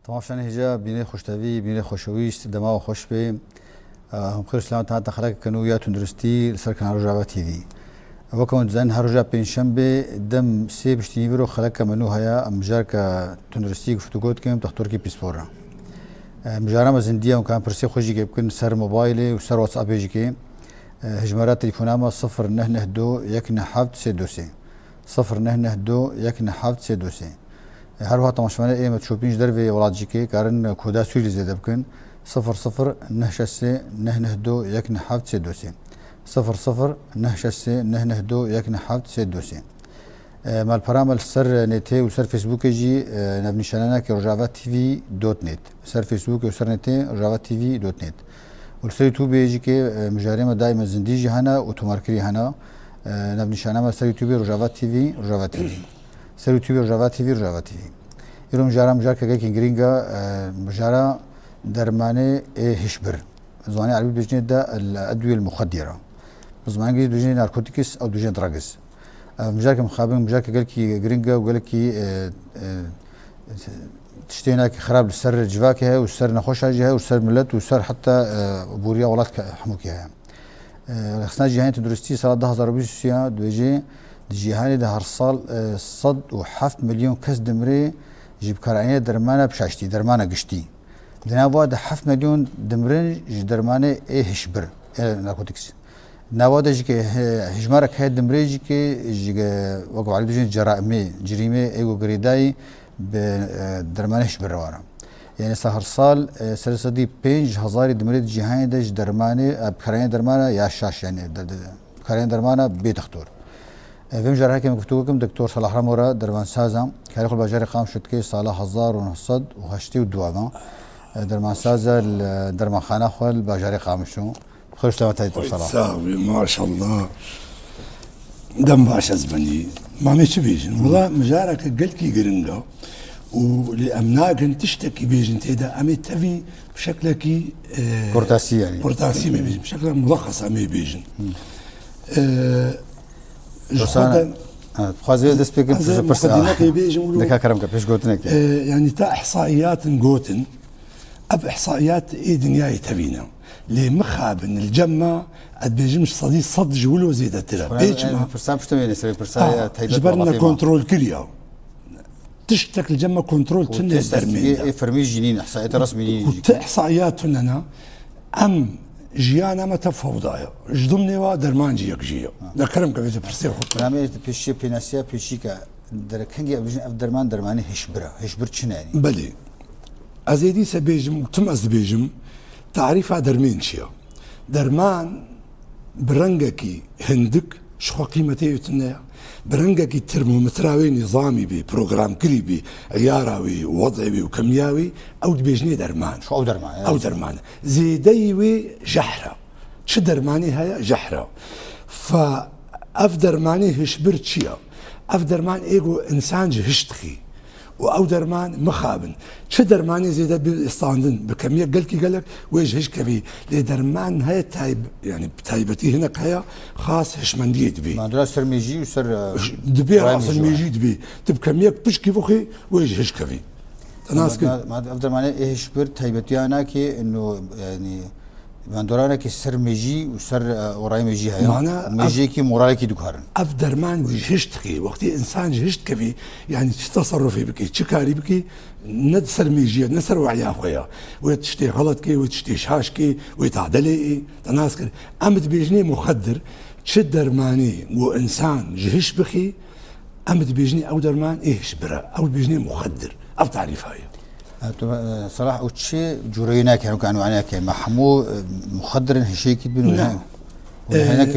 طبعا شان هجا بيني خوشتوي بيني خوشويش دماغ خوش به هم خير سلام تا خلق كانوا يا تندرستي سر كان رجعوا تي في وكون زين هرجع بين شنبه دم سي بشتي برو خلق منو هيا مجارك تندرستي فتوقات كم تختار كي بيسبورا مجارم زنديه وكان برسي خوشي يمكن سر موبايلي وسر واتساب يجيكي هجمرات تليفوناما 092 يكن حفظ سيدوسي 092 يكن حفظ سيدوسي هر وقت مشمله ايه متشوبينش دربي ولاد جيكي كارن كودا سوري زيد بكن 00 نهدو يكن حفظ سيدوسي 00 نهدو يكن حفظ سيدوسي مال برامل سر نتي وسر فيسبوك جي نبني شاننا كي رجاوا تي في دوت نت سر فيسبوك وسر نتي رجاوا تي في دوت نت والسر يوتيوب يجي كي مجاريما دائما زنديجي هنا وتماركري هنا نبني شاننا سر يوتيوب رجاوا تي في رجاوا تي في سر يوتيوب رجاوا تي في رجاوا تي في يروم مجارا كجاكي جرينجا مجارا درمانه هشبر زماني عربي بيجني ده الأدوية المخدرة زماني بيجني ناركوتيكس أو بيجني دراجز مجارك مخابن مجارك قال كي جرينجا وقال كي تشتينا كي خراب السر جواكي هاي والسر نخوش هاي والسر ملت والسر حتى بوريا ولاد حموكي هاي خصنا جهان تدرستي صلاة ده هزار بيسوسيا دوجي جهاني ده هرصال صد وحفت مليون كاس دمري جيب كارعينة درمانة بشاشتي درمانة قشتي دنابوا ده 7 مليون دمرين درمانة هشبر ناركوتكس نواده جي هجمارك هاي دمري جي وقع على دوجين جريمه ايغو غريداي بدرمانه هشبر وارا يعني سهر صال سلسدي 5000 دمري جهان ده درمانه بكارعينة درمانة يا شاش يعني بكارعينة درمانة بيتختور فيم جرحه كما قلت لكم دكتور صلاح رمورا درمان سازا كان يقول باجاري قام شتكي صلاح 1900 ودوما درمان سازا درمان خانه خل باجاري قامشو خير سلامة دكتور صلاح ما شاء الله دم باش زبني ما مش بيجن والله مجارك قلت كي قرنقا ولأمناك تشتكي بيجن تيدا أمي تفي بشكلك بورتاسي يعني بورتاسي ما بيجن بشكل ملخص أمي بيجن جوسانا خوازي دست بيجن مقدمة بيجن دكا كرمك بيش قوتنك يعني تا إحصائيات نقوتن أب إحصائيات إيه دنياي تبينا لي مخابن الجمة أد بيجمش صد جولو زيادة ترى بيج ما فرسان بشتمي نسوي فرسان جبرنا كنترول كريا تشتك الجمة كنترول تنه درمين فرمي جنين إحصائيات رسمي كنت إحصائيات لنا أم جيانا ما تفوضايا جدمني وا درمان جيك جيو دا كرم كبيت برسي خو برامي بيشي بيناسيا بيشيكا دركنجي درمان درماني هشبر تشناني بلي ازيدي سبيجم تم ازبيجم تعريف درمين شيا درمان برنجكي هندك شو قيمته يتنا برنجكي ترمومتراوي نظامي بي بروجرام كريبي عياراوي ووضعي وكيميائي او تبيجني درمان شو او درمان او درمان زيديوي جحره شو درماني هيا جحره فاف درماني هشبر تشيا اف درمان ايجو انسان جهشتخي او درمان مخابن شو درماني زيدا بالاستاندن بكميه قالك ويجهش كبي لي درمان هي تايب يعني تايبتي هناك هي خاص هشمنديه دبي ما درا سر ميجي وسر دبي راس ميجي دبي تب كميه بشكي فوخي ويجهش كبي تناس ما درماني ايش بر تايبتي انا كي انه يعني ماندورانا كي سر ميجي وسر وراي ميجي هيا ميجي كي مورالكي دكارن اف درمان وجهشتكي وقت انسان جهشت كبي يعني تصرفي بكي تشكاري بكي ندسر ميجي نسر وعيا خويا وتشتي غلط كي وتشتي شاش كي ويتعدلي تناسكر امد بيجني مخدر تشد درماني وانسان جهش بخي امد بيجني او درمان ايش برا او بيجني مخدر اف تعريف هاي صراحة وتشي جورينا كانوا عناك محمو مخدر هشيك بنو هناك وهناك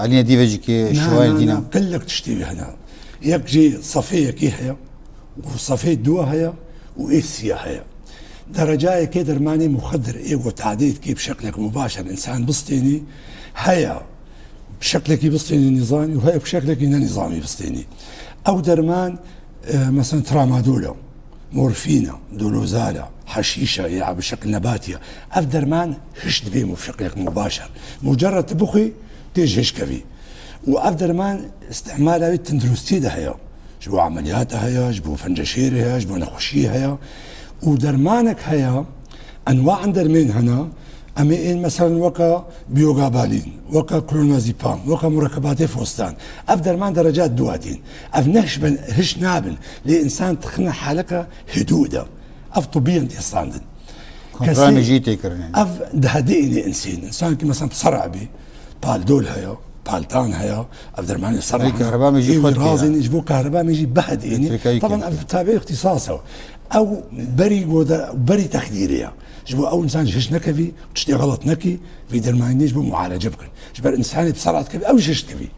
علينا ديفاجي كي شوال دينا قلك تشتي هنا ياك جي صفيه كي هيا وصفيه دوا هيا وإيسيا هيا درجاي كي درماني مخدر ايغو تعديد كي بشكلك مباشر انسان بسطيني هيا بشكلك بسطيني نظامي وهي بشكلك نظامي بسطيني او درمان مثلا ترامادولا مورفينا دولوزالا حشيشه يعني بشكل نباتي افدرمان هشت بيه بشكل مباشر مجرد تبخي تيجي هشكفي وافدرمان استعمالها تندرستي ده هيا جبو عملياتها هيا جبو فنجشيرها جبو نخوشيها هيا ودرمانك هيا أنواع درمين هنا أمين مثلا وكا بيوغابالين وكا كلونازيبام وكا مركبات فوستان أف درمان درجات دواتين أف هش نابن لإنسان تخنى حالك هدودة أف طبيا دي ستاندن كونترال جيتي كرنين أف دهدئني إنسان كي مثلا تصرع بي بال دول هيا بالتان هيا أف درمان يصرع كهرباء ميجي خد رازن يجبو كهرباء ميجي بهدئني طبعا أف تابع اختصاصه أو بري تخديرية جبو أو إنسان جهش نكفي وتشتي غلط نكي في درماني جبو معالجة بكن جبر إنساني بسرعة كبي أو جهش كبي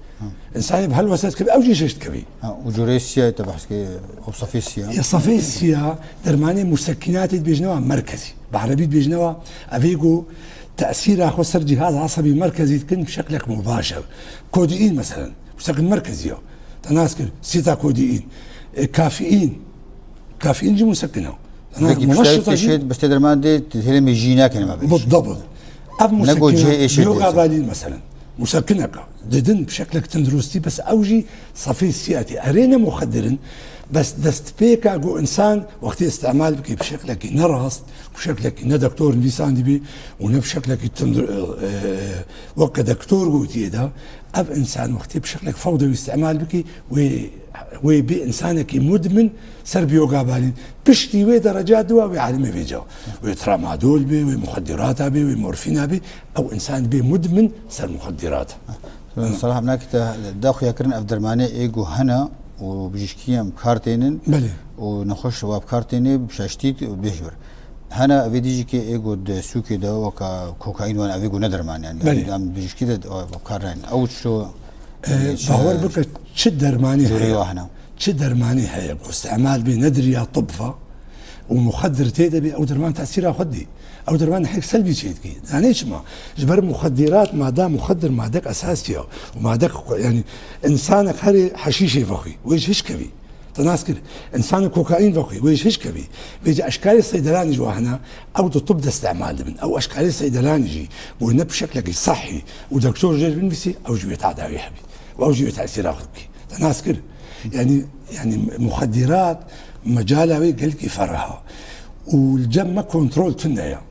إنساني بهالوسط كبي أو جهش كبي وجوريسيا تبحث كي أو صفيسيا صفيسيا درماني مسكنات بيجنوا مركزي بعربي بيجنوا أفيجو تأثير أخو سر جهاز عصبي مركزي تكون بشكلك مباشر كوديين مثلا مسكن مركزي تناسكر سيتا كوديين كافيين جي مسكنه منشطة جدا بس تقدر ما دي تهلم الجينات يعني ما بيش بالضبط أب مسكنة يوغا بالين مثلا مسكنك ددن بشكلك تندرستي بس أوجي صفي سياتي أرينا مخدرن بس دست بيكا جو إنسان وقت استعمال بكي بشكلك نرهست بشكلك ندكتور لسان دي بي ونبشكلك وقت دكتور قوتي ده أب إنسان وقت بشكلك فوضى استعمال بكي وبي إنسانك مدمن سر بيوغا بالين بشتي وي درجات دوا ويعلمي بيجاو ويترامادول بي ومخدرات بي ومورفين بي أو إنسان بي مدمن سر مخدرات صراحة هناك داخل يكرن أفدرماني إيجو هنا وبجيشكيام كارتينن بله ونخش واب كارتيني بشاشتيت وبيجبر هنا أفيديجي كي إيجو سوكي ده وكا كوكايين وانا أفيجو ندرمان يعني عم بجيشكي ده كارين أو شو باور بك تشدرماني هي تشدرماني هي استعمال بندريا طبفة ومخدر تيدا بي أو درمان تأثيرها خدي أو درمان حيك سلبي شيء يعني إيش ما جبر مخدرات ما دام مخدر ما دك أساسية وما دك يعني إنسانك هري حشيشة فخي ويش هش كبي تناسكر إنسان كوكايين فخي ويش هش كبي بيجي أشكال الصيدلاني جو هنا أو تطب ده استعمال من أو أشكال الصيدلاني جي ونب شكلك صحي ودكتور جير بنفسي أو جوية عداوي حبي أو جوية تأثيرها خدك تناسكر يعني مخدرات مجالها قلقي فرها والجمة كنترول تنايا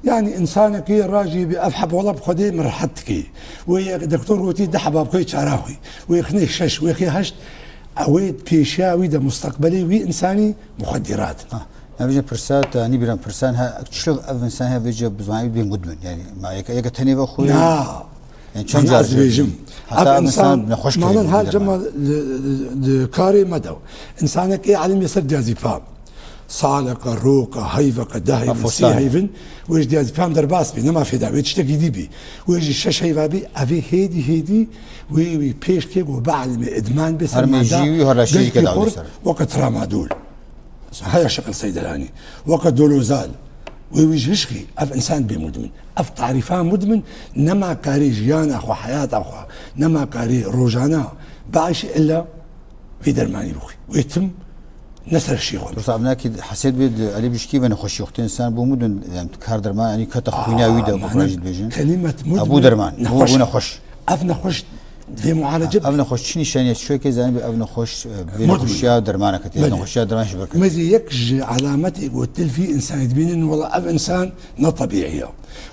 يعني انسانك راجي بافحب والله بخدي مرحتك ويا دكتور وتي دحبه بكي شراوي ويخني شش ويخي هشت اويد بيشاوي ده مستقبلي وي انساني مخدرات بيجي برسات يعني بيران برسان ها تشلو انسان ها بيجي بزماي بين مدمن يعني ما يك تاني بخوي يعني تشنجر بيجم حتى انسان بنخش معنا هالجمه كاري مدو انسانك ايه علم يصير ديازيبام صالقة روقة هيفقة دهي سي هيفن ويش ديازي فهم درباس بي نما في دعوة تشتكي دي بي ويش الشاش هيفا بي أفي هيدي وي بيش كيك وبعلم إدمان بس هرميجي وهرشيجي كده وقت رامادول هيا شكل صيدلاني وقت دولوزال ويجهشكي أف إنسان بي مدمن أف تعريفان مدمن نما كاري جيانا أخو حياة أخو نما كاري روجانا بعيش إلا في درماني بخي ويتم نسر الشيخون بس أبناك حسيت بيد علي بيشكي بين خوش وقت إنسان بو مدن يعني كار درمان يعني كتا خوينا ويدا وبراجد بيجن كلمة مدن أبو درمان هو بونا خوش أبنا خوش في معالجة أبنا خوش شنو شانية شوي كذا أبنا خوش بين خوشيا درمانة كتير أبنا خوشيا درمان شبكة مزي يكج علامتي قلت في إنسان يدبين والله أب إنسان نا طبيعية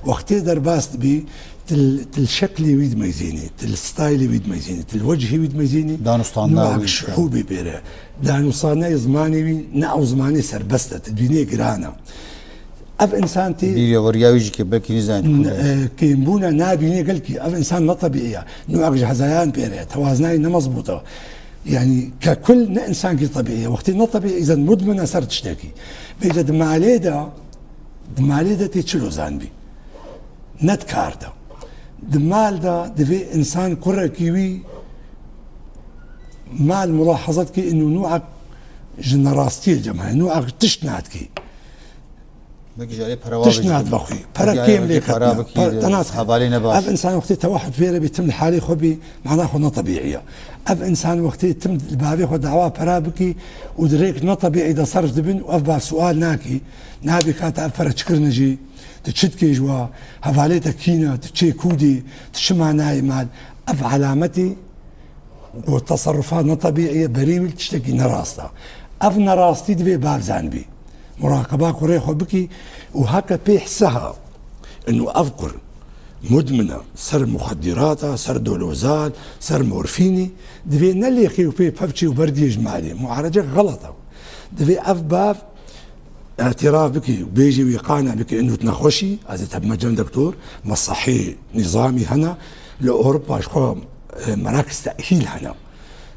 وقت درباست بي تل شكلي ويد ميزيني تل ستايلي ويد ميزيني تل وجهي ويد ميزيني دانوستانا شحوبي بيره دانوستانا زماني نعو زماني سربستة تدبيني قرانا أف إنسان تي بيريا ورياويجي كبركي نزان كيمبونا نابيني قلكي أف إنسان ما طبيعية نوع جهزيان بيره توازناي نمزبوطة يعني ككل إنسان كي طبيعية وقت نا طبيعي إذا مدمنة صار تشتكي بيجا دماليدا تيتشلو زانبي نت كاردا دمال دا دفي إنسان كرة كيوي مع الملاحظات كي إنه نوعك جنراستي الجماعة نوعك تشنات كي تشنات بخي برا كيم ليك تناس حبالينا باش أب إنسان وقت توحد فيرا بيتم الحالي خبي معناه خنا طبيعية أب إنسان وقت يتم البابي خد دعوة برا بكي ودريك نا طبيعي إذا صرف دبن وأفبع سؤال ناكي نابي كانت أفرا تشكرنجي تشتكي جوا هفاليتا كينا تشي كودي تشمع ناي مال أف علامتي والتصرفات طبيعية بريول تشتكي نراستا أف نراستي دبي باب زانبي مراقبة كوريخو بكي وهكا بيحسها انه اذكر مدمنة سر مخدراتها سر دولوزال سر مورفيني دفي نلي خيو بي بابتشي وبردي جمالي معالجة غلطة دفي اف باب اعتراف بكي وبيجي ويقانع بكي انه تنخوشي هذا تب مجال دكتور مصحي نظامي هنا لاوروبا شخو مراكز تاهيل هنا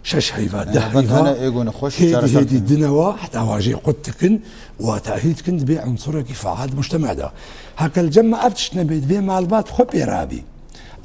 شش هيفا ده هيفا هيدي الدنوا حتى واجي قدتكن وتأهيدكن دبي عنصرك فعال مجتمع ده هكا الجمع افتش نبي دبي معلومات خبي رابي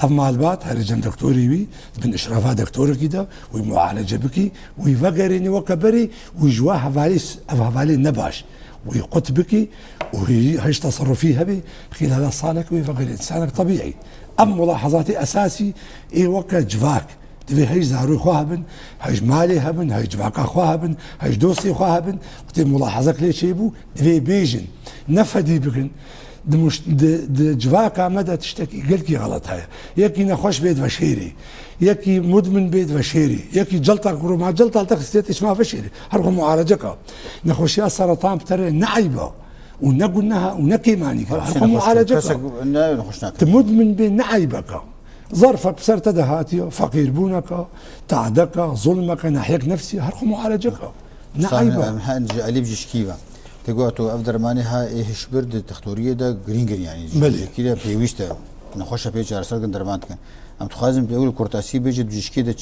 اف معلومات هرجم دكتوري وي بن اشرافات دكتور كده ومعالجه بكي ويفقرني وكبري ويجواها فاليس افالي نباش ويقط بكي وهي هيش تصرفيها بي خلال صالك ويفقر انسانك طبيعي ام ملاحظاتي اساسي اي وكا جفاك دبي هيج زهروي خواهبن هيج مالي هبن هيج جفاكا خواهبن هيج دوسي خواهبن وقت ملاحظك ليش يبو دبي بيجن نفدي بكن دمش جفاكا مدى تشتكي قلكي غلط هاي يكي نخوش بيت فشيري يكي مدمن بيت فشيري يكي جلطة قرو مع جلطة التخصيصات اسمها فشيري هرغو معالجك نخوشيا سرطان بترى نعيبة ونقولناها ونكيماني هرغو معالجك مدمن بين نعيبك ظرفك بسرت دهاتي فقير بونك تعدك ظلمك ناحيك نفسي هرغو معالجك نعيبة علي بجشكيبا تقول تو افدر ماني ها ايش برد التختوريه ده جرينجر يعني كده بيويستا نخش بيج على سرقن درمات كان ام تخازم بيقول كورتاسي بيجي بجشكي ده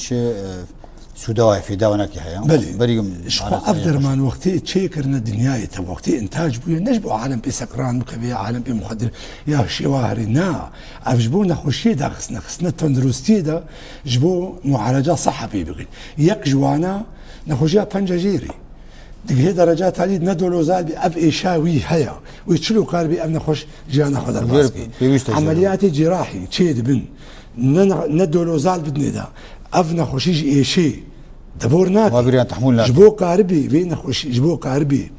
سوداوي في داونك هي بلي شو افدر مان وقتي تشيكرنا الدنيا تو وقتي انتاج بو نجبو عالم بسكران بكبي عالم بمخدر يا شواهري نا افجبونا خوشي دا خصنا تندرستي دا جبو معالجه صح بيبغي يك جوانا نخوشيا بنجاجيري دقيقة درجات علي ندولو زال بأب إيشاوي هيا ويتشلو قال بأب نخش جانا خد الباسكي عمليات جراحي تشيد بن ندولو زال بدني دا أف نخش يجي إيشي دبورناك جبو قاربي بين نخش جبو قاربي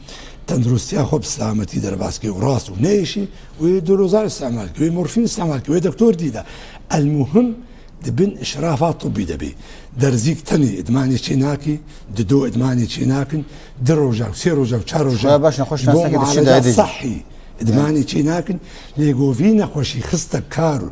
تندرستي خب سلامتي درباسكي وراسه ونيشي ويدولو زال استعمالك ويمورفين استعمالك ويدكتور دي دا المهم دبن اشرافات طبي دبي درزيك تاني ادماني تشيناكي ددو ادماني تشيناكن دروجا وسيروجا وشاروجا باش نخش نسكت الشيء صحي ادماني تشيناكن ليغو فينا خوشي خستكار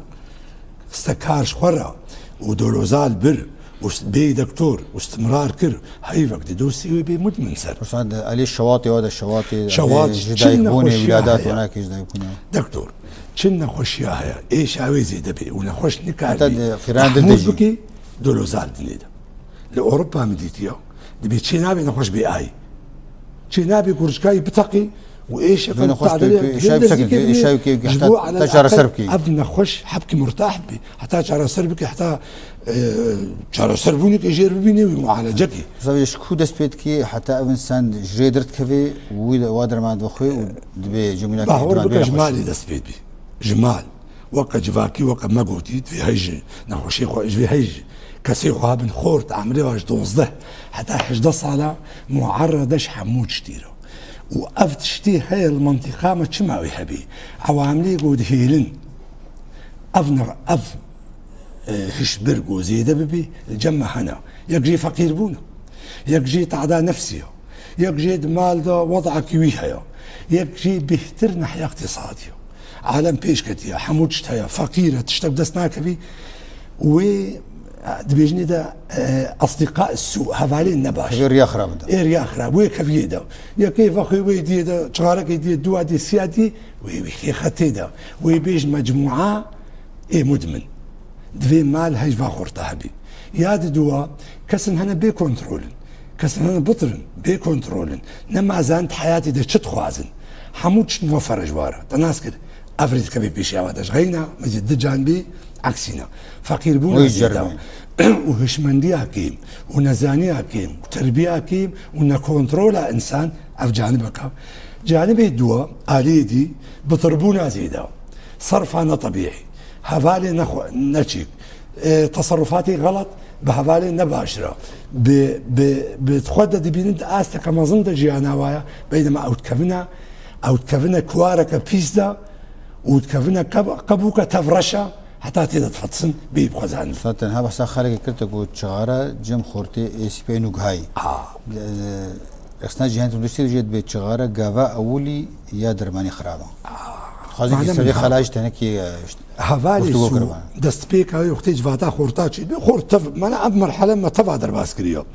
شخورا ودولوزال بر وبي دكتور واستمرار كر هيفك ددوسي بي مدمن سر وصاد علي الشواطئ وهذا الشواطئ جدايكوني ولادات هناك جدايكوني دكتور كنا خوش ياها ايش عاوز دبي ونخش نكاربي حتى بكي دولوزال دنيدا لاوروبا مديتيو دبي تشينابي نخش بي اي تشينابي كورشكاي بتقي وايش شايف حتى شهر سربكي قبل نخش حبكي مرتاح بي حتى شهر سربكي حتى شهر سربونك يجير بيني ومعالجتي صافي شكو دسبيت كي حتى انسان جريدرت كفي وادر ما دخوي دبي جمله باور بك جمالي دسبيت بي جمال وقا جفاكي وقا مقوتي في هيجي نخوشي خوش في هيجي كسي خوابن خورت عمري واش دوزده حتى حجده صالة معرضش حمود شتيرو وأفتشتي هاي المنطقة ما تشمعوي حبي عواملي قود هيلن هشبرقو زيادة ببي الجمع هنا يكجي فقير بونا يكجي تعدى نفسيه يكجي مال دا وضعك ويهايا يكجي بيهتر ناحية اقتصادية عالم بيش كتيا حمود شتايا فقيرة تشتك دسناك بي و دبيجني دا اصدقاء السوء هفالي النباش غير يخرب ده غير يخرب وي كفي دا يا كيف اخي وي دي دا شغارك دي دوا دي سيادي وي كي خطي دا وي بيج مجموعه اي مدمن دفي مال هاي فاخور طهبي يا دوا كسن هنا بي كنترول كسن هنا بطرن بي كنترول نما زانت حياتي دا تخوازن حمودش نوفر جواره الناس كده افريد كبي بيش يا وداش غينا مجد جانبي عكسنا فقير بونا وهشمندي حكيم ونزاني حكيم وتربية حكيم ونكونترول انسان اف جانبك جانب الدواء آليدي بطربونا زيدا صرفانا طبيعي هفالي نشيك تصرفاتي غلط بهفالي نباشرة بتخدد بينت آستا كما ظنت جيانا وايا بينما اوتكفنا كوارك بيسدا وتكفنا قبوك تفرشا حتى تقدر تفتصن بيبخزان فاتن ها بس خارج كرتك وتشغارة جم خورتي اس بي نوغاي اصلا جهان تندرستي جد بيت شغاره قافا اولي يا درماني خرابه خازي يسوي خلاج تنكي هفالي دست بيك هاي وقتي جفاتا خورتاش خورت ما انا اب مرحله ما تبع درباس كريو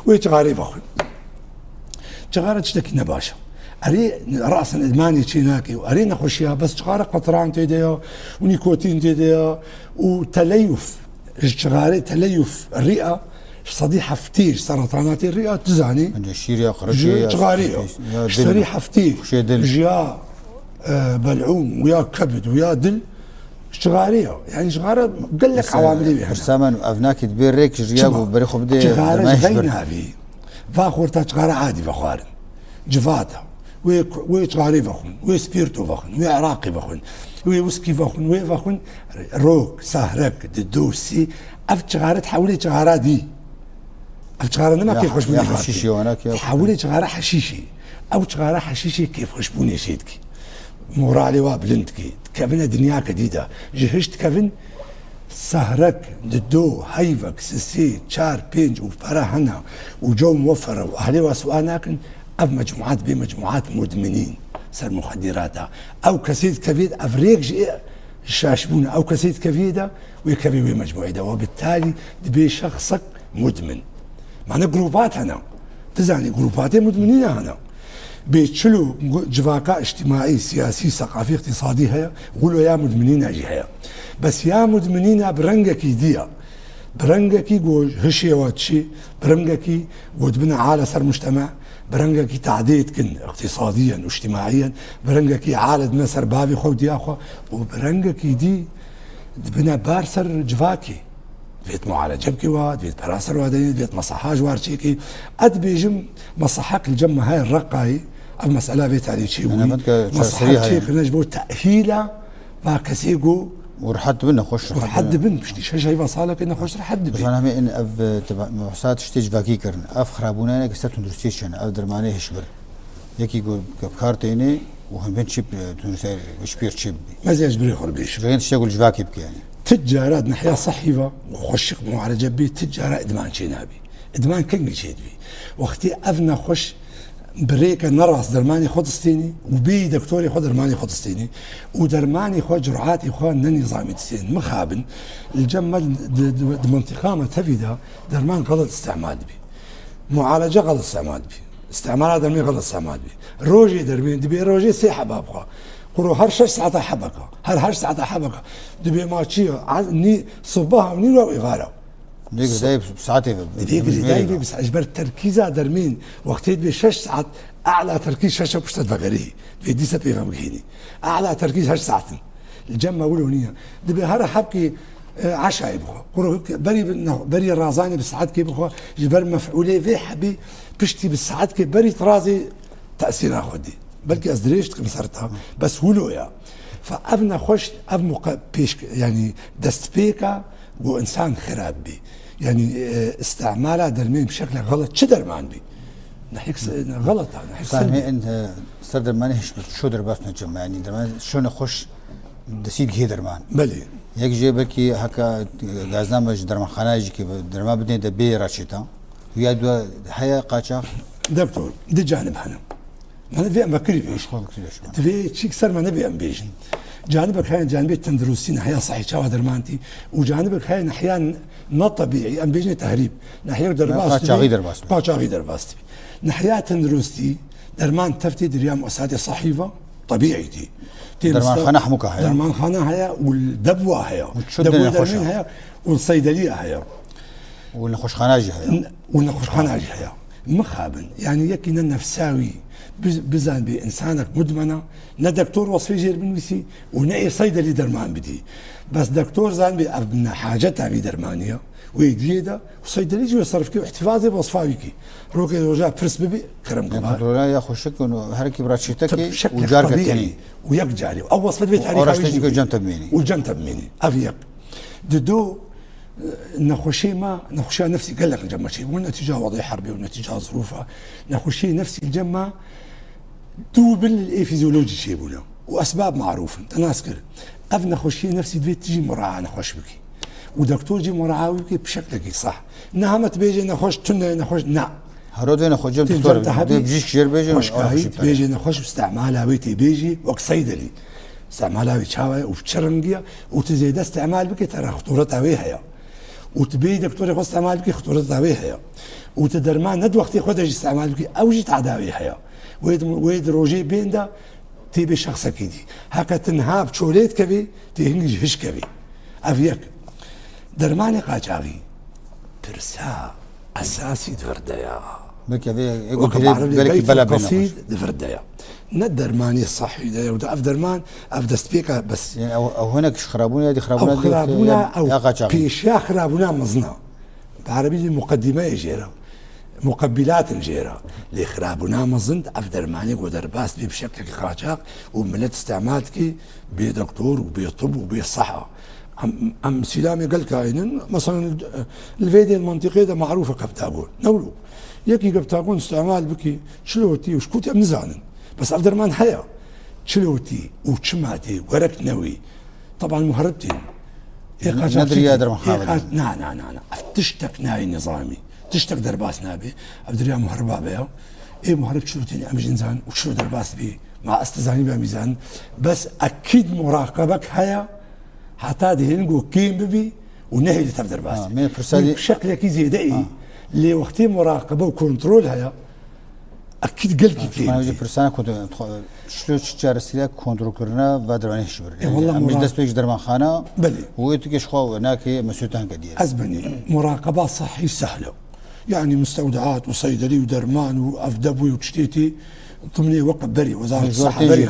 ويتغاري بخو تغارة تشتكي نباشا اري راسا ادماني تشيناكي واري نخشيها بس تغارة قطران تيديا ونيكوتين تيديا وتليف تغاري تليف الرئه صديحة فتيش سرطانات الرئه تزعني الشيريا خرجيه تغاريه صديحة فتيش جيا بلعوم ويا كبد ويا دل شغاريه يعني شغاره قال لك عوامل بها برسامان افناك تبير ريك جياب وبريخو بدي شغاره غينا في فاخور تا شغاره عادي فخار جفاتا وي شغاري فخون وي سبيرتو فخون وي عراقي فخون وي وسكي فخون وي فخون روك سهرك ددوسي اف شغاره تحولي شغاره دي اف شغاره ما كيف خشبوني حشيشي وانا تحولي شغاره حشيشي او شغاره حشيشي كيف خشبوني شيدكي مورالي وابلنتكي كابن دنيا جديدة جهشت كابن سهرك ددو هيفك سسي تشار بينج وفرا هنا وجو موفر واهلي وسؤالك اف مجموعات بمجموعات مدمنين سر مخدراتها او كسيد كفيد افريق شاشبونه او كسيد كفيده ويكفي مجموعه وبالتالي دبي شخصك مدمن معنا جروبات هنا تزعني جروبات مدمنين هنا بيتشلوا جفاكا اجتماعي سياسي ثقافي اقتصادي هيا قولوا يا مدمنين اجي هيا بس يا مدمنين برنجكي ديا برنجكي جو هشي واتشي برنجكي ودبنا عالة سر مجتمع برنجكي تعديد كن اقتصاديا واجتماعيا برنجكي عالة مسر بابي خو دياخو وبرنجكي دي دبنا بارسر جفاكي دبيت معالجة بكي دبيت براسر وادين دبيت مصحاج وارشيكي اد بيجم مصحاك الجمة هاي الرقاي المسألة بيت علي شيء مصحاك شيء خلينا نجبو تأهيلة ما كسيقو ورحد بنا خوش ورحد بن مش شي شي وصالك انه خوش رحد بن بس انا ان اف تبع محسات شتيج باكي كرن اف خرابونا انك ستون درستيشن اف درمانه هشبر يكي جو كارتيني وهم بين شيب تونسي وشبير شيب ما زي جبري خربيش غير تشتغل جواكي بك يعني تجارات ناحيه صحيفه وخش معالجه بي تجاره ادمان شي نابي ادمان كان شي بي وقتي افنا خش بريكا نراس درماني خدستيني وبي دكتوري خد درماني خدستيني ودرماني خد جرعاتي خد نظامي تستين مخابن الجمل منطقه ما تفيدا درمان غلط استعمال بي معالجه غلط استعمال بي استعمال درمي غلط استعمال بي روجي درمي دبي روجي سي حباب خو قرو هر 6 ساعات حبكه هر ساعات حبكه دبي ماتشي ني صباح ني لو يغارو ديك دايب ساعتي ديك دايب بس اجبر التركيز درمين وقت ب 6 ساعات اعلى تركيز شاشه بشت فقري في دي سبي فهمكيني اعلى تركيز 6 ساعات الجمه ولونيه دبي هر حبكي عشاء يبغى قرو بري الرازاني بالساعات كي يبغى جبر مفعولي في حبي بشتي بالساعات كي بري ترازي تاثير اخدي بلكي ازدريشت كمسرتها بس ولويا فابنا خوش اب بيش يعني دستبيكا وانسان خراب بي يعني استعمالها درمين بشكل غلط شو درمان بي نحيك غلط نحيك سلبي انت صار درمان شو درباس نجمع يعني درمان شو نخش دسيد هي درمان بلي يك جيبكي هكا غازنامج درمان خناجي كي درمان بدين دبي راشيتا ويا دو هيا قاچا دكتور دي جانب هنا أنا في أماكن بيش في شيء كسر ما نبي أم بيش جانبك هاي جانب التندرسين ناحية صحيح شو درمانتي وجانبك هاي ناحية not طبيعي أم بيجني تهريب ناحية درباس باچاغي درباس ناحية تندرستي درمان تفتي دريام مؤسسات صحيفة طبيعي دي درمان خانة حموكة هيا درمان خانة هيا والدبوة هيا دبوة درمين هيا والصيدلية هيا والنخوش خناجي هيا والنخوش خناجي هيا مخابن يعني يكينا نفساوي بزان بإنسانك مدمنة نا دكتور وصفي جير بنويسي ونا صيدلي درمان بدي بس دكتور زان بأبنا حاجتها في درمانية ويجيدا وصيدلي جو يصرف كي احتفاظي بوصفاويكي روكي رجع فرس ببي كرم كبار لا يا خوشك انه هركي براتشيتكي وجارك الثاني وياك جاري او وصفه بيت عليك ورشتك جنت بميني وجنت بميني افيك ددو نخشي ما نخشي نفسي قال لك الجمع شيء والنتيجه وضع حربي والنتيجه ظروفها نخشي نفسي الجمع دوبل الفيزيولوجي شيء بونا واسباب معروفه تناسكر اف نخشي نفسي دفيت تجي مراعاه نخش بكي ودكتور جي مراعاه بكي بشكل صح نهمت بيجي نخش تنا نخش نا هرودين خوجم دكتور بيجيش كثير بيجي مشكاهي بيجي نخش استعمالها بيتي بيجي وقت صيدلي استعمالها بيتشاوي وبتشرنجيا وتزيد استعمال بك ترى خطورتها ويها وتبي دكتور يخص استعمال بك خطورتها ويها وتدرمان ند وقت ياخذ استعمال بك او جيت عداويها ويد روجي بين ده تبي شخص كيدي هكا تنهاب تشوليت كبي تهنج هش كبي افيك درماني قاجاغي برسا اساسي دفرديا بك يقول بالك بلا بسيط دفرديا ندرماني الصحي ده وده افدرمان افدستبيكا بس يعني او هناك خرابونا دي خرابونا او كيشيا خرابونا مزنا بعربي مقدمه يجيرا مقبلات الجيرة اللي خرابونا مزند افدرماني ودرباس بشكل قاجاق وملت استعمالك بدكتور وبطب وبصحه ام سلامي قال كاين مثلا الفيديو المنطقي ده معروفه كبتاغون نولو يكي كبتاغون استعمال بكي شلوتي وشكوتي امنزانن بس افدرمان حيا شلوتي وشماتي ورك نوي طبعا مهربتين ندري يا درم حاول نا تشتك ناي نظامي تشتك درباس نابي افدريا مهربا بها ايه مهرب شلوتي ام جنزان وشلو درباس بي مع استزاني بها ميزان بس اكيد مراقبك هيا حتى دهنجو كيم ببي ونهي اللي تفدر باس بشكل كي زي دقي اللي وقتي مراقبه وكنترول هيا اكيد قلبي كيم انا فرسانه كنت شلو تشار السلاك كنترول كرنا بدراني شبر والله مش دست بيج درمان خانه بلي ويتكش خو هناك مسوتان كدير ازبني مراقبه صحي سهله يعني مستودعات وصيدلي ودرمان وافدبوي وتشتيتي ضمني وقت بري وزاره الصحه بري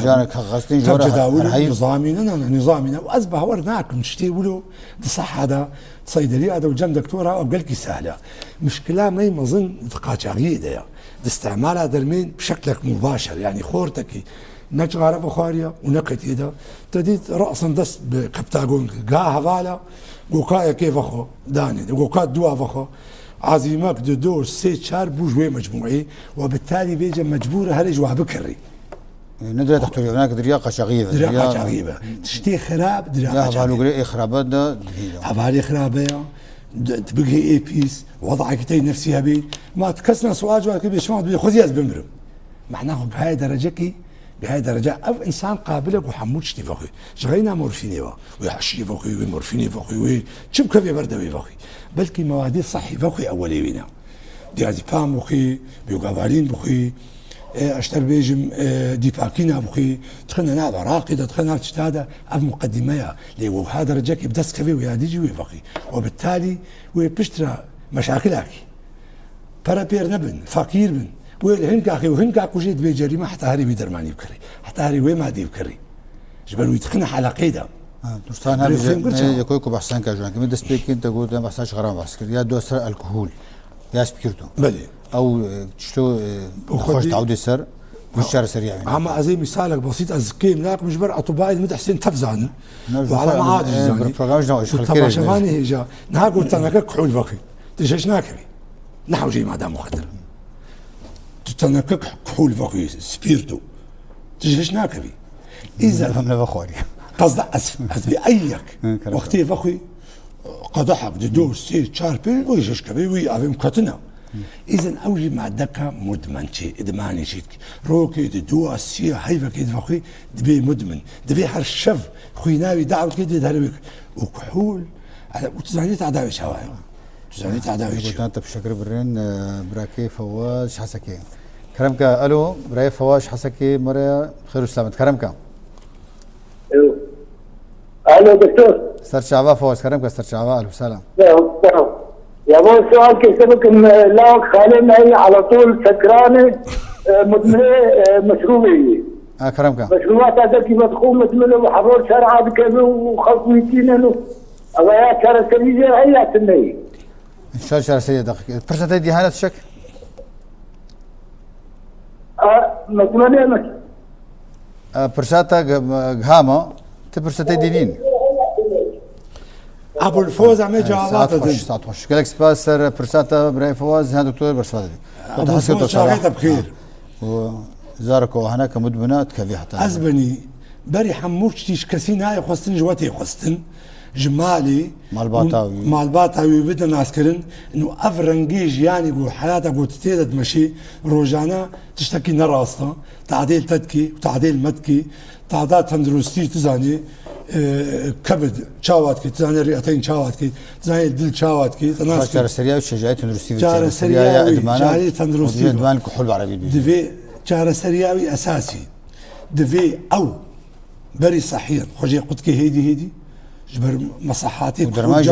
تجداول نظامنا وازبه ورناك نشتي ولو صح هذا صيدلي هذا وجنب دكتوره وقال لك سهله مشكله ما يمظن قاجاغيه ده استعمال هذا المين بشكل مباشر يعني خورتك نجغاره بخاريه ونقت ايده تديت راسا دس بكبتاغون قاها فالا وقايا كيف اخو داني وقات دوا فخو عزيمك دور سي شهر بوجوي مجموعي وبالتالي بيجي مجبور هرجوا بكري ندري دكتور هناك دريا قشغيبه دريا قشغيبه تشتي خراب دريا قشغيبه يا خرابات ده هبالي خرابه تبقي اي بيس وضعك تي نفسها بي ما تكسنا سواج ولا كيف شلون بدي خذ ياز بمرم معناه بهاي درجتي بهاي درجة أو إنسان قابلك وحمود شتي فوقي شغينا مورفيني ويحشي فوقي ومورفيني فوقي وشب كفي بردوي فوقي بلكي موادير صحي فوقي أولي وينا ديازيبام بخي بيوغافالين بخي اشتر بيجم ديباكينا بخي دخلنا نعب راقدة دخلنا تشتاده أف مقدمة لي هذا رجاك بدس كفي وياديجي ويفقي وبالتالي ويبشترى مشاكلك بير نبن فقير بن وهنك اخي وهنك اكو جيد بجريمه حتى هاري بيدرماني بكري حتى هاري وين ما دي بكري جبل يتخنح على قيده دوستان هذا يكويكو بحسن كاجوان كم دس بيكين تقول ما بحسنش غرام باسكر يا دوسر الكحول يا سبيرتو بلي او شلو خوش تعودي سر مش شهر سريع يعني عم زي مثالك بسيط الزكيم لاك مش بر اطباء المتحسن تفزان وعلى معاد زاني طبعا شفاني هيجا نهار قلت انا كحول بقي تجيش ناكبي نحو جي مادام مخدر تتنكك كحول فقي سبيرتو تجيش ناكبي اذا فهمنا بخوري قصد اسف ايك وقتي فقي قدحك دو سي شاربي ويجيش كبي وي افهم كتنا اذا اوجي مع دكا مدمن شي ادماني شي روكي دو سي هيفا كيد فقي دبي مدمن دبي حرشف خويناوي دعوه كيد دهرويك وكحول وتزانيت عداوي شوايا تزانيت عداوي قلت انت بشكر برين براكي فواز حسكي كرمك الو براي فواز حسكي مرة خير وسلامة كرمك الو دكتور استاذ شعبان فواز كرمك استاذ شعبان اهلا وسهلا يا ابو السؤال كسبك لا خالنا هي على طول سكرانه مدمنه مشروبيه كرمك مشروبات هذا كيف تكون مدمنه وحضور شرعه بكذا وخصويتين أغايات شهر سريجة هي تنهي إن شاء الله شهر سريجة دقيقة برسنتي دي هالة الشك؟ مدمنة مش برساتا غاما تبرساتي دينين ابو الفوز عم جوابات ساعات خوش قالك سباسر برساتا براي فواز ها دكتور برساتا ابو الفوز شاغيتها بخير وزاركو هناك مدمنات كذي حتى ازبني بري حموش تيش كسين هاي خستن جواتي خستن جمالي مالباتاوي بدنا ناسكرن انه افرنجي جياني بو حياتك وتتيدد مشي روجانا تشتكي نراستا تعديل تدكي وتعديل مدكي تعداد تندرستي تزاني كبد شاواتكي تزاني الرئتين شاواتكي تزاني الدل شاواتكي جار سرياوي شجاعي تندرستي جار سرياوي جاري تندرستي ادمان كحول عربي دفي جار سرياوي اساسي دفي او بري صحيا خوجي قلت هيدي جبر مصحاتي ودرماجي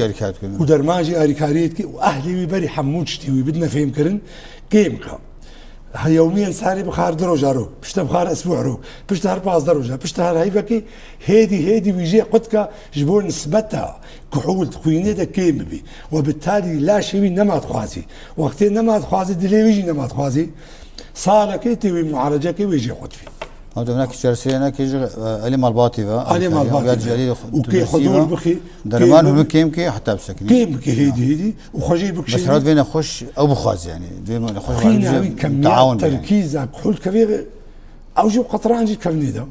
اركات ودرماجي اركاريتك واهلي وبري حموجتي وبدنا فهم كرن كيمكا ها يوميا ساري بخار دروجة رو بشتا بخار اسبوع رو بشتا 4 درجة بشتا هيفكي هيدي ويجي قدك جبور نسبتها كحول تخويني دا كيم بي وبالتالي لا شيء نما تخوازي وقتين نما تخوازي دلي ويجي نما تخوازي صالكي تيوي معالجة كي ويجي قد فيه هذا هناك جرسينا كيجي علي مالباتي علي مالباتي وكي حضور بخي درمان هم كيمكي حتى بسكني كيمكي هيدي وخجي بكشي بس راد بين خوش او بخاز يعني ديما نخش تعاون تركيز كحول كبير او جو قطران جي كفني ده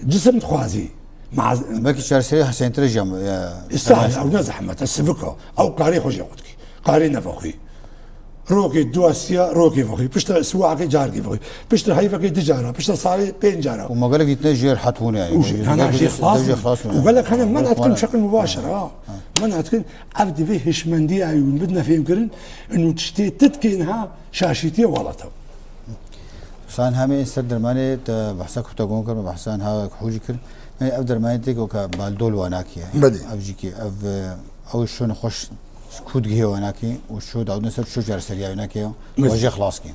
جسم تخوازي مع باكي جرسي حسين ترجم يا استاهل او نزحمه تسبكه او قاري خجي قدكي قاري نفخي روكي دواسيا روكي فخي بشتا سواعكي جاركي فخي بشتا هيفكي دجارة بشتا صاري بين جارة وما قال لك يتنجر حتون يعني انا شيء خلاص وقال لك انا ما نتكلم بشكل مباشر ما نتكلم ابدي فيه هشمندي عيون بدنا فيهم كرن انه تشتي تتكينها شاشيتي ولطها سان همي استدر ماني بحسك بتقون كر بحسان ها حوجي كر يعني ابدر ماني تيك وكا بالدول واناكي بدي ابجيكي او شلون خوش كود جه وناكي وشو داود نسر شو جار سريع وناكي وجه خلاص كين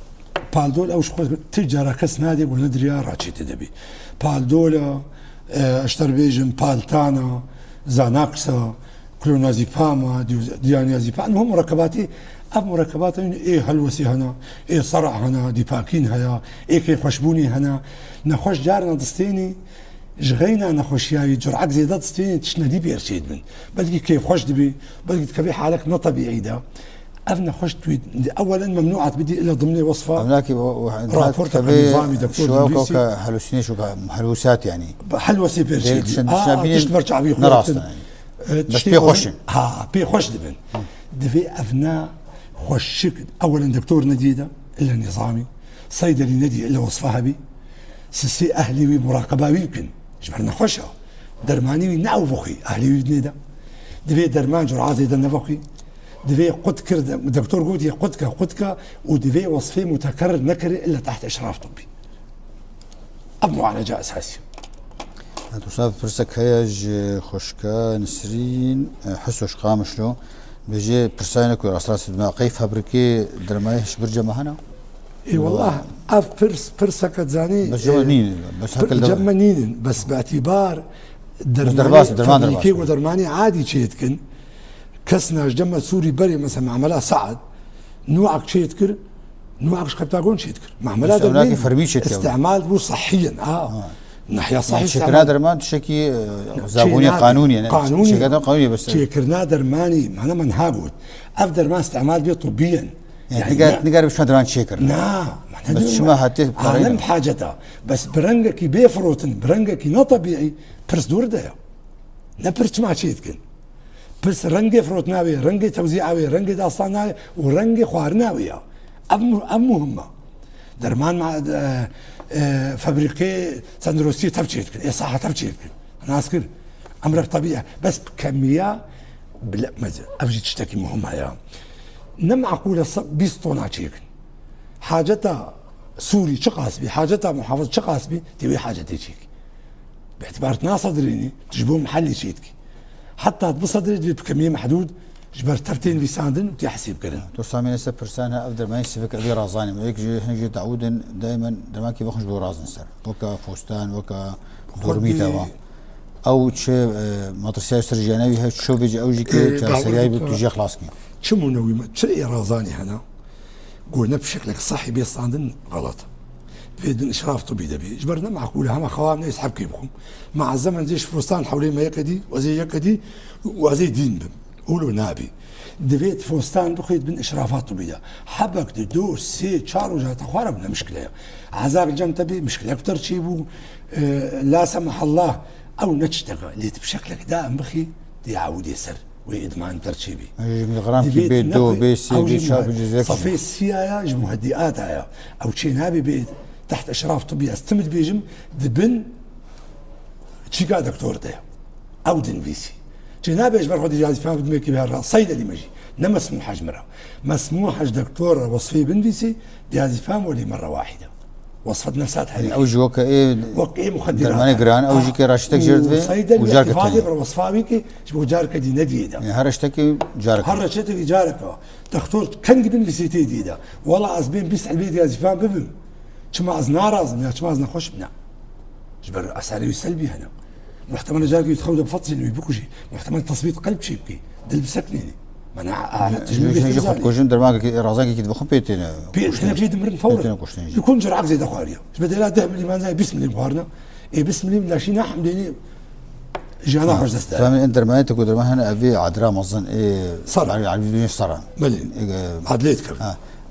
بالدول او شو تجارة كاس نادي ولا ندري راتشي تدبي بالدول اشتر بيجن بالتانا زاناكسا كلونازيباما ديانيازيباما هم مركباتي اب مركبات ايه هلوسي هنا ايه صرع هنا دي باكين هيا ايه كيف خشبوني هنا نخش جارنا دستيني جغينا نخوشياوي جرعك زيادات ستين تشندي بيرشيد من بلقي كيف خوش دبي بلقي تكبي حالك ما طبيعي ده أفنى خوش تويد اولا ممنوعات بدي الا ضمن وصفه هناك رابورت نظامي دكتور شو حلوسيني شو حلوسات يعني حلوسي بيرشيد تشتمرجع بيه نراسنا بس بي خوش بي خوش دبن دفي افنى خوشك اولا دكتور نديده الا نظامي صيدلي ندي الا وصفها بي سسي اهلي ومراقبه يمكن جبرنا خوشها درماني نعو بخي اهلي ودنيدا دفي درمان جرعات زي دنفخي دفي قد كرد دكتور قوتي قدك ودفي وصفي متكرر نكري الا تحت اشراف طبي اب معالجه اساسيه تصاب فرسك هيج خوشكا نسرين حسوش قامشلو بيجي برساينك واسراس الدماغ كيف فبركي درمايش برجه معنا اي والله اف فرسك تزاني بس جمنين بس هكا جمنين بس باعتبار درمان كي ودرماني عادي تشيتكن كسنا جمع سوري بري مثلا عملها سعد نوعك تشيتكر نوعك شكبتاغون تشيتكر معملها درماني فرميش استعمال مو صحيا ناحيه صحيح شكرنا درمان تشكي زابوني قانوني يعني قانوني بس شكرنا درماني معنا منهاجود افضل ما استعمال به طبيا يعني نقارب شو درمان شكر نعم بس شو ما حتى عالم حاجتها بس برنجكي بيفروتن برنجكي نا طبيعي برس دور ده نبرش ما شيتكن برس رنجي فروتناوي رنجي توزيعاوي رنجي داستاناوي ورنجي خوارناوي ام مهمه درمان مع فابريكي سندروسي تفشيتكن اي صح تفشيتكن انا اذكر امرك طبيعي بس بكميه بلا مزه افجي تشتكي مهمه يا نم عقولة بيستونا تشيكن حاجتها سوري شقاسبي حاجتها محافظ شقاسبي تبي حاجتي تشيك باعتبار ناصدريني تجيبون محلي تشيتكي حتى بصدري بكمية محدود جبر تفتين في ساندن وتحسب كذا توصامي نسا برسانها افضل ما يسفك ابي رازاني ما يجي احنا جي تعودا دائما درماكي بخش بو رازن سر وكا فستان وكا دورميتا او تشي مطرسيا سرجانوي هاي شو بيجي او جيكي سرياي بتجي خلاصكي شو منوي تشري رازاني هنا قلنا بشكلك صحي بيصاندن غلط بدون اشراف طبي دبي جبرنا معقوله هم خوامنا يسحب كيبكم مع الزمن زيش فستان حوالين ما يقدي وزي يقدي وزي دين بم قولوا نابي دفيت فستان بخيت من اشرافات طبيه حبك دو سي تشارو جات خواربنا مشكله عذاب الجنب تبي مشكله اكثر تجيبوا لا سمح الله او نتشتغل اللي بشكلك دائم بخي يعود يسر وإدمان ترشيبي غرام كي بيت دو بيسي بيشاب جزاك صفي السيايا جو مهدئات هيا او تشينابي بيت تحت اشراف طبي استمد بيجم دبن تشيكا دكتور ده او دن بيسي جنابي اجبر خدي جهاز فهم بدمك بها صيدلي مجي نما مسموح حاج مره مسموح حاج دكتور وصفي بن بيسي جهاز فهم ولي مره واحده وصفت نفسات هذه او جوك ايه وقي مخدرات درماني جران او جي كي راشتك جرد صيدلي وجارك فاضي الثاني وصفاوي كي شبو جارك دي نديده يعني هرشتك جارك هرشتك جارك دكتور كان بن بيسي تيديده والله ازبين بيس على البيت جهاز فهم ببن شما از نارازم يا شما از نخوش بنا جبر اسالي سلبي هنا محتمل جارك يتخوض بفطسي ويبكوشي محتمل تصويت قلب شي بكي دل سكني منع تجميل خد كوجن درماك رازاك كي تبخو بيتنا بيتنا بيد مرن فورا يكون جرعك زي دخواريا بدل لا ده ملي ما زي بسم الله بهارنا اي بسم الله لا شي نحم ديني جانا خوش دست فمن انتر ما تقول درما هنا ابي عدرا مظن ايه صار على الفيديو صار ملي عدليتك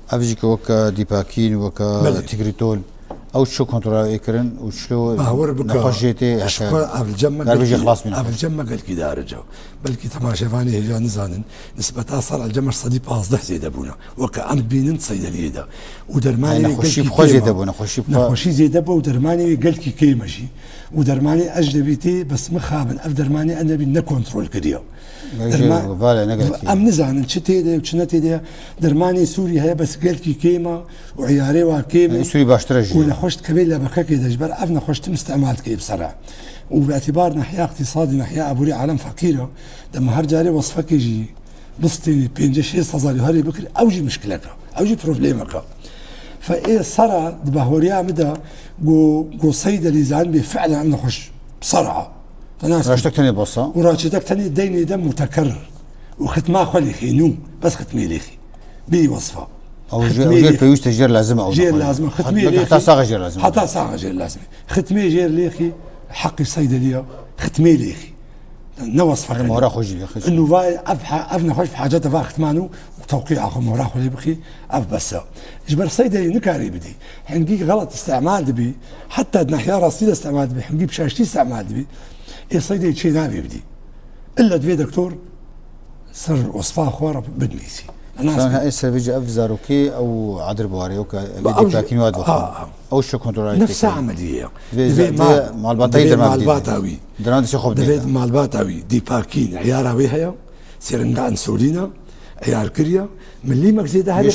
افجيك وكا ديباكين وكا تيغريتول او شو كنترول اكرن وشلو نخشيتي هكا الجمع قال خلاص منها الجمع قال كي دارجه بلكي تماشى فاني هي نزانن نسبتها صار الجمع صديق قاصده زيد ابونا وكأن بينن صيدليه ده ودرماني نخشي بخو زيد ابونا نخشي زيد ابو ودرماني قال كي كيمشي ودرماني اجنبيتي بس مخابن اف درماني انا بي نكونترول كديو ام نزانن شتي ده وشنتي ده درماني سوري هي بس قال كي كيما وعياري وكيما سوري باشترج خشت كبيلة بكاكي دجبر أفنا خشت استعمال كي بسرعة وباعتبار نحيا اقتصادي نحيا أبوري عالم فقيرة لما هرجاري وصفك يجي بسطيني بينجش صزاري هاري بكري أوجي مشكلك أوجي بروبليمك فإيه صرا دبهوريا مدى جو صيدلي زعلان بي فعلا أنا خش بسرعة راشتك تاني بصة وراشتك تاني ديني دم متكرر وختما خلي خينو بس ختمي ليخي بي وصفة او جير بيوش تجير لازم او جير لازم ختمي حتى صاغه جير لازم حتى صاغه جير لازم ختمي جير ليخي حقي الصيدليه ختمي ليخي نوصف انا مورا خوجي انه فاي افنا خوش في حاجات فا ختمانو وتوقيع اخو مورا خوجي بخي اف بس جبر صيدلي نكاري بدي حنقيق غلط استعمال دبي حتى نحيا راسي استعمال دبي حنقيب شاشتي استعمال دبي اي صيدلي شي نابي بدي الا دبي دكتور صار وصفه اخرى بدميسي انا هاي السيرفيجي اف زاروكي او عدر بواري او باكين واد او شو كنترول نفس عمليه مع البطاي مع الباتاوي دران شي خب دبيت مع الباتاوي دي باكين عيارها ويها سيرنغا انسولينا عيار كريا ملي ما زيد هذه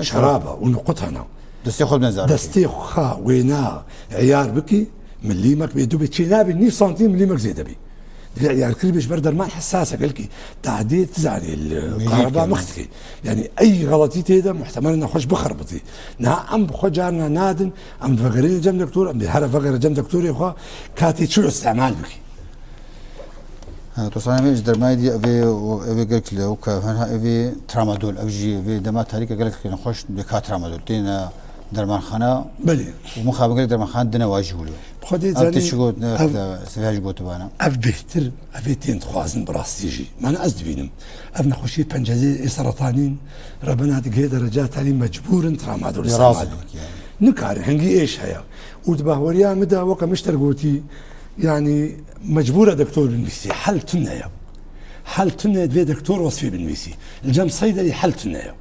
شرابه ونقطها دستي خب نزار دستي خا وينا عيار بكي ملي ما بيدو بتشينابي 9 سنتيم ملي ما زيد بي يعني الكريبش بردر ما حساسه قال لك تعديل تزعلي الكهرباء مختفي يعني اي غلطي تيدا محتمل انه خوش بخربطي نعم بخجارنا نادن ام فقرين جنب دكتور ام بهذا فقر جنب دكتور يا اخو كاتي شو استعمال بك توصلنا مش درماي دي افي قال لك لو كان افي ترامادول او جي في دما تاريخ قال لك نخش بكات ترامادول تينا درمان خانه بلي ومخابر درمان خان دنا واجولو خدي زاني تشغل سفاج بوتبانا اف بهتر افيتين تخوازن براستيجي ما انا ازدبينم اف نخشي بنجازي سرطانين ربنا تقي درجات علي مجبور ترامادول يعني نكار هنجي ايش هيا ودبهوريا مدى وقا مشترقوتي يعني مجبوره دكتور بالميسي حل تنيا حل تنيا دفي دكتور وصفي بالميسي الجم صيدلي حل تنيا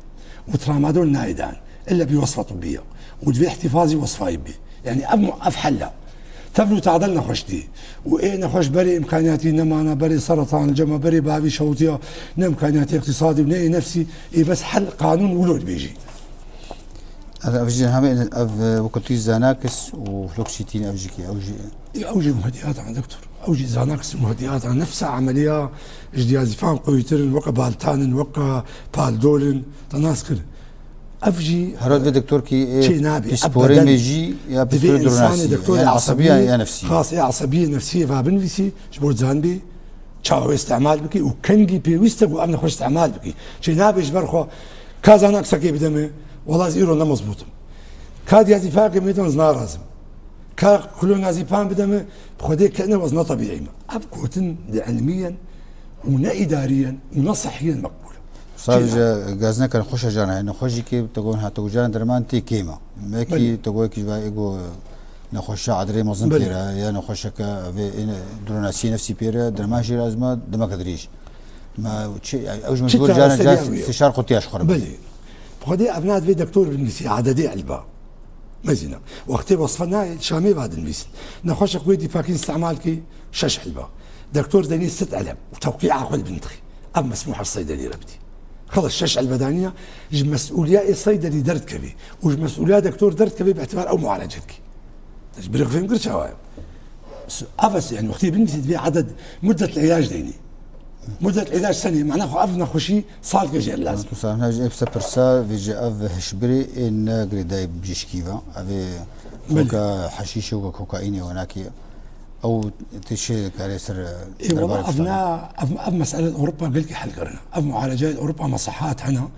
وترامادول نايدان الا بوصفه طبيه ودفي احتفاظي وصفاي بي يعني اف حلا تبلو تعدلنا خشتي وانا خش بري امكانياتي نما انا بري سرطان الجمع بري بابي شوطيه امكانياتي اقتصادي بني نفسي إيه بس حل قانون ولود بيجي هذا افجي هم وكنتي زاناكس وفلوكسيتين افجيكي اوجي مهدئات عن دكتور اوجي زاناكس مهدئات عن نفسها عمليه اجديازفان قويترن وقا بالتانن وقا بالدولن تناسكر افجي هرد دكتور كي شي نابي سبورين ميجي يا بسبور درناسي يعني عصبيه يا نفسيه خاص يا عصبيه نفسيه فابنفسي جبور زانبي تشاو استعمال بكي وكنجي بيوستو امنا خوش استعمال بكي شي نابي جبرخو كازاناك سكي بدمه والله زيرو لا مضبوط كاد ياتي فاقي ميتون زنارازم كا كلو نازيبان بدمه بخديك كانه وزنه طبيعي ابكوتن علميا ونا اداريا ونا صحيا مقبول صار غازنا كان خوش جانا انه خوشي كي تقول هاتو جان درمان تي كيما ماكي تقول كي ايغو نخش عدري مظن بيرا يا نخش دروناسي نفسي بيرا درماشي لازمه دما قدريش ما اوج مجبور جانا جاس استشار قطياش خرب بلي بخدي ابناء في دكتور بالنسي عددي علبه مزينه وقتي وصفنا شامي بعد الميس نخش قويدي باكين استعمالك شش علبه دكتور داني 6 علب وتوقيع اخذ بنتخي اب مسموح الصيدلي ربتي خلص شش علبه دانيه مسؤوليه الصيدلي درت كبي ومسؤوليه دكتور درت كبي باعتبار او معالجتك تجبرك فهم قرش هواي افس يعني وقتي بالنسبه في عدد مده العلاج ديني مدة العلاج سنة معناه أفنا خوشي صار كجير لازم. صار جايب سبرسا في أف هشبري إن قريداي بجيشكيفا أبي كوكا حشيشة وكوكايني وناكي أو تشي كاريسر. والله أف مسألة أوروبا قلت حل قرنا أف معالجات أوروبا مصحات هنا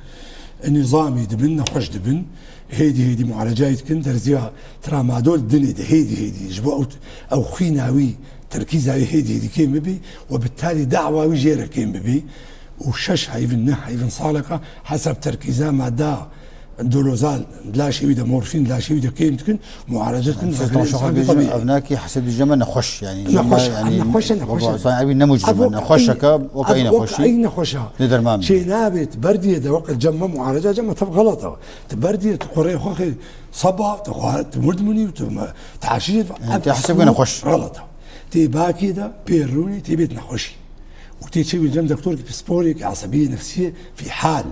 النظامي دبن خوش دبن هيدي معالجات كن درزيها ترى مع دول الدنيا هيدي جبوا أو خيناوي تركيزها هيدي كيم ببي وبالتالي دعوة ويجيرها كيم ببي وشش هيفن صالقة حسب تركيزها مع دا دولوزال لا شيء ويدا مورفين لا شيء ويدا كيم تكن معالجات كن أبناكي حسب الجمل نخش يعني نخش صاير نموذج نخشك وكاين نخش أي نخشها ندر مام شيء نابت بردية دا وقت جمع معالجة جمع تبغى غلطة تبردية تقري خوخي صبا تمردمني تعشيد أنت حسب نخش غلطة تبا كده بيروني تبيت نخشي وتيجي جنب دكتور بسبوريك عصبيه نفسيه في حال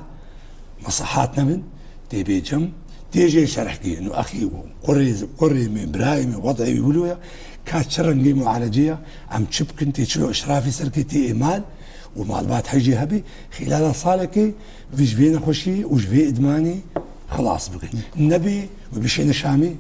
مصحات نمن تبي جنب تيجي شرحكي انه اخي قري من برايمي وضعي بيقولوا كانت شرنجي معالجيه عم تشبكن تيشلو اشرافي سركتي ايمال ومعلومات حيجي هبي خلال صالكي في جبين خشي وجبي ادماني خلاص بقى النبي وبشينا شامي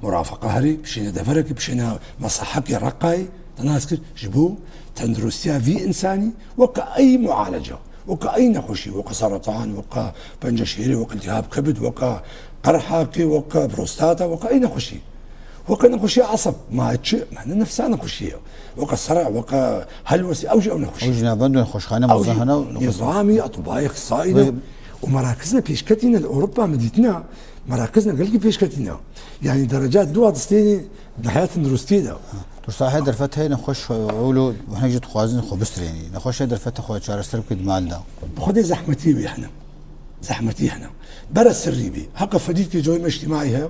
مرافقة هري بشينا دفرك بشينا مصحك رقاي تناسك جبو تندرستيا في إنساني وكأي معالجة وكأي نخشي وكا سرطان وكا بنجشيري وكا التهاب كبد وكا قرحة وكا بروستاتا وكا أي نخشي وكا نخشي عصب ما تشيء معنا نفسها نخشي وكا صرع وكا هلوسي أوجي أو نخشي أوجنا بندو نخش خانة مزهنة نظامي أطباء اخصائينا ومراكزنا بيشكتنا لأوروبا مديتنا مراكزنا قال بيشكتنا يعني درجات دوا دستيني بحياة دروستيدا تصاحي درفت هي نخش اولو وحنا جيت خوازن خو بستريني نخش درفت خو شهر سرب كد مالنا بخدي زحمتي بي احنا زحمتي احنا برا السري بي حق فديك جوي اجتماعي هي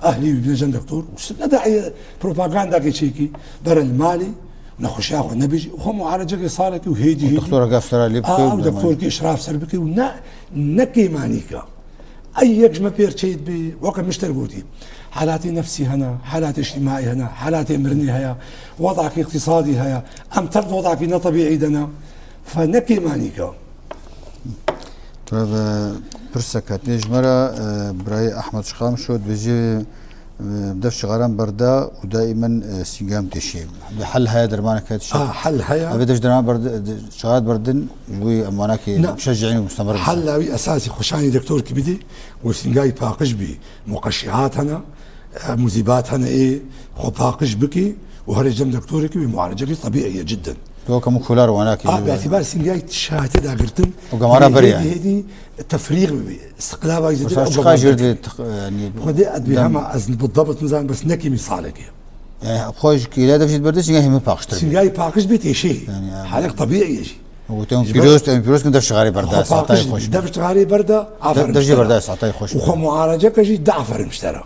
اهلي بنجن دكتور وسنا داعي بروباغندا كيشيكي برا المالي نخش ياخذ نبيجي وهو معالجه صارت وهيدي الدكتور قافر لي دكتور كي اشراف سربكي ونكي مانيكا اي يجمع بيرتشيد بي وقت مشتركوتي حالاتي نفسي هنا حالاتي اجتماعي هنا حالاتي امرني هيا وضعك اقتصادي هيا ام ترد وضعك نا طبيعي دنا فنكي مانيكا طيب برسكت نجمرة براي احمد شخام شود بيجي بدف شغالان بردا ودائما سيقام تشيب بحل هيا درمانك هذا الشيء حل هيا بدش درمان برد شغالات بردن جوي امانك مشجعين ومستمر حل اساسي خشاني دكتور كبدي وسنجاي باقش بي مقشعات هنا مذيبات هنا ايه خو باقش بكي وهري جنب دكتورك بمعالجه طبيعيه جدا تو كمكولار وهناك باعتبار سنجاي تشاهد دا قرتن وقمارة بريئة هذه تفريغ استقلال يعني خدي ادبيها مع بالضبط مزان بس نكي مثالك يعني خوش كي لا دفشت بردش هي ما باقش تربي سنجاي باقش بيتي شيء يعني حالك طبيعي يجي وتم بيروس كنت شغالي بردا ساعتين خوش دفش غاري بردا عفر درجه بردا ساعتين خوش وخو معالجه كجي دعفر مشترى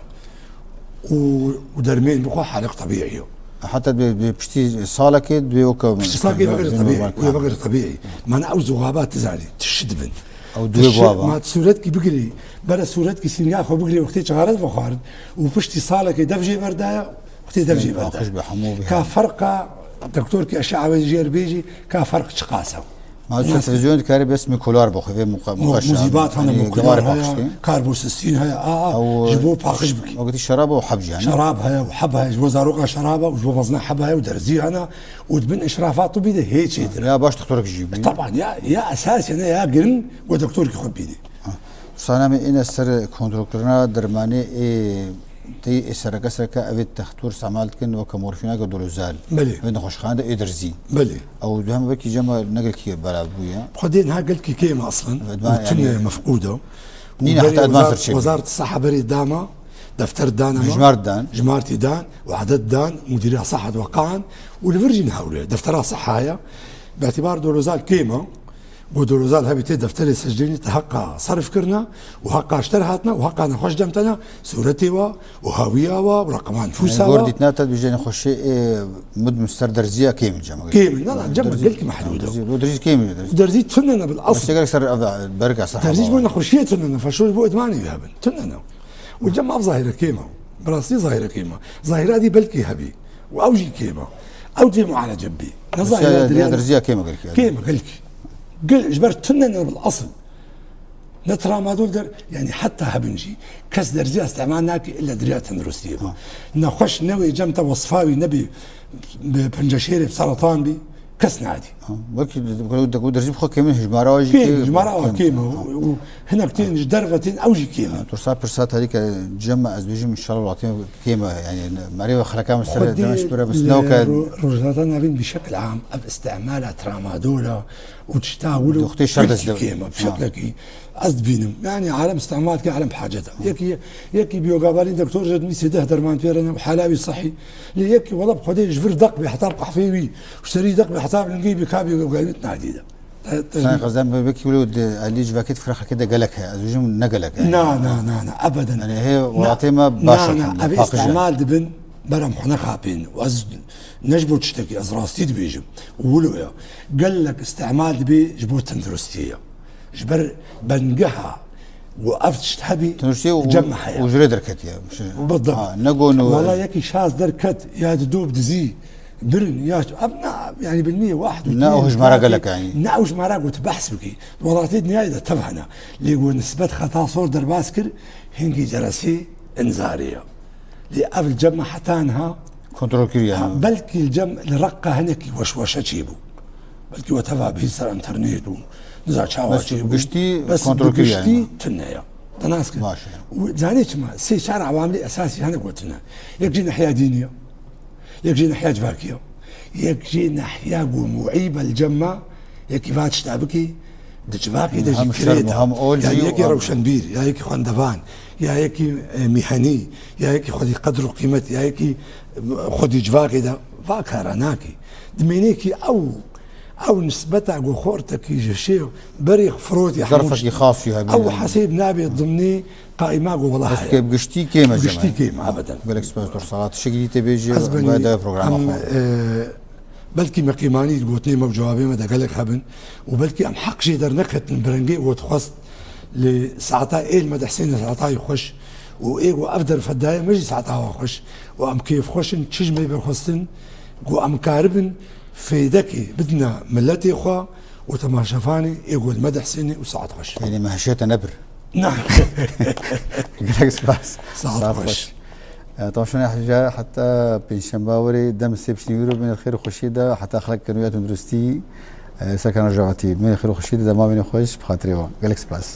ودرمين بخو حالك طبيعي حتى بشتي صالك بيوكا بشتي صالك غير طبيعي غير طبيعي ما انا عاوز غابات تزعلي تشدبن او دوي بابا ما صورتك بقري بلا صورتك سينيا خو بقري وقتي شغالات بخارج وبشتي صالك دفجي بردايا وقتي دفجي بردايا كفرق دكتور كي اشعه ويجير بيجي كفرق شقاسه ما التلفزيون كاري باسم كولار بخو في مقشع مذيبات هنا مكولار كاربوسستين هي جبوا باقش بكي وقت الشرابه وحبج يعني شرابها وحبها جبوا زاروقه شرابه وجبوا مصنع حبها ودرزي هنا ودبن اشرافات طبيه هيك شيء يا باش دكتورك يجيب طبعا يا اساس انا يا قرن ودكتورك يخبيني صانا من ان السر كنترولنا درماني تي سركا ابي تختور استعمالتكن وكمورفينا قدروزال بلي بين خوشخانه ادرزي بلي او دهم بكي جما نقل كي بلا بويا خدين ها قلت كي كيما اصلا يعني مفقوده نينا حتى ادفانسر شيء وزاره الصحه بري داما دفتر دان جمارتي دان وعدد دان مديرها صحة وقعا والفرجين هاولي دفترها صحايا باعتبار دولوزال كيما ودولوزال هبيتي دفتر سجليني تحقا صرف كرنا وحقا اشترهاتنا وحقا نخش دمتنا صورتي وهاوية ورقمان فوسا وردتنا بيجي نخش مد مستر درزية كيم جمع لا جمع قلت محدودة درزي كيم درزي تفننا بالاصل بس يقول سر بركة صح درزي بونا خشية تفننا فشو بوقت ماني يهبن تفننا والجمع ظاهرة كيما براسي ظاهرة كيما ظاهرة دي بلكي هبي واوجي كيما او دي على جنبي ظاهرة درزية كيما قلت كيما قلت قل جبرت تننا بالاصل نترى ما دول يعني حتى هبنجي كاس درجة استعمالناك الا درجات تندرستيه نخش نوي جمته وصفاوي نبي بنجشيري بسرطان بي كاس نادي وكي بدك درجي بخو كيما هجمارا واجي هجمارا كيما وهنا كتير درغتين اوجي كيما ترسا برسات هذيك جمع ازبيجي ان شاء الله العظيم كيما يعني مريوه خلكا مستر دمشق برا بس نوكا رجلاتنا بين بشكل عام استعمالها ترامادولا وتشتاولوا اختي شرط كيما بشكل قصد بينهم يعني عالم استعمالك عالم بحاجتها يكي بيوغابالين دكتور جدني سيده درمان بيرنا وحلاوي صحي ليكي والله بخدي جبر دق بحطاب قحفيوي وشري دق بحطاب نلقي بكابي وقالتنا عديده قصدي بكي ولود اللي جواكيت فراخ كده قالك ازوجهم نقلك يعني لا ابدا يعني هي وعطيمه باشا ابي استعمال دبن برم حنا خابين واز نجبو تشتكي ازراستي بيجم وولو قال لك استعمال دبي جبو تندرستيه جبر بنقها وقفت تحبي جمعها وجري دركت يا بالضبط نقول والله يكي شاز دركت يا دودوب دزي برن يا ابنا يعني بالمية واحد ناوش مرق لك يعني ناوش مرق وتبحث بكي والله تدني اذا تبعنا اللي هو نسبة خطا صور درباسكر هنجي جرسي انذاريه لأف الجمع حتانها كنترول كريا بلكي الجمع الرقة هنك وشوشة تجيبو بلكي وتفا بيسر انترنت ونزع شاوة تجيبو بس بقشتي تنايا تناسك ماشي وزانيش ما سي شارع عواملي اساسي هنا قلتنا يكجي ناحية دينية يكجي ناحية جفاكية يكجي ناحية معيبة الجمع يكي فات شتابكي دجفاكي دجي كريتا يعني يكي روشنبير يا يكي خواندفان يا هيك مهني يا هيك خدي قدر وقيمتي يا هيك خدي جواكي ده فاكرناكي دمينيكي او نسبتها وخورتك يجي بريق فروتي ظرفك يخاف فيها او حسيب نابي ضمني قائمه والله بس كيف قشتي كيما جماعه قشتي كيما ابدا بالك سبونسر صلاه شكلي تبيجي هذا بروجرام بلكي مقيماني قوتني ما بجوابي ما دقلك هبن وبلكي ام حق شي در نكت البرنجي وتخص لساعتها ايه المدى حسين ساعتها يخش وايه وافدر فدايه مجي ساعتها يخش وام كيف خش تشجمي بخصن وام كاربن في ذكي بدنا ملتي اخوه وتماشفاني يقول المدى حسيني وساعت خش يعني ما هشيت نبر نعم جلاكس باس ساعت خش طبعا شنو حاجه حتى بنشمباوري دم سيبش نيورو من الخير وخشيده حتى اخلاق كانويات مدرستي سكن رجعتي من الخير وخشيده ما بين خوش بخاطري جلاكس باس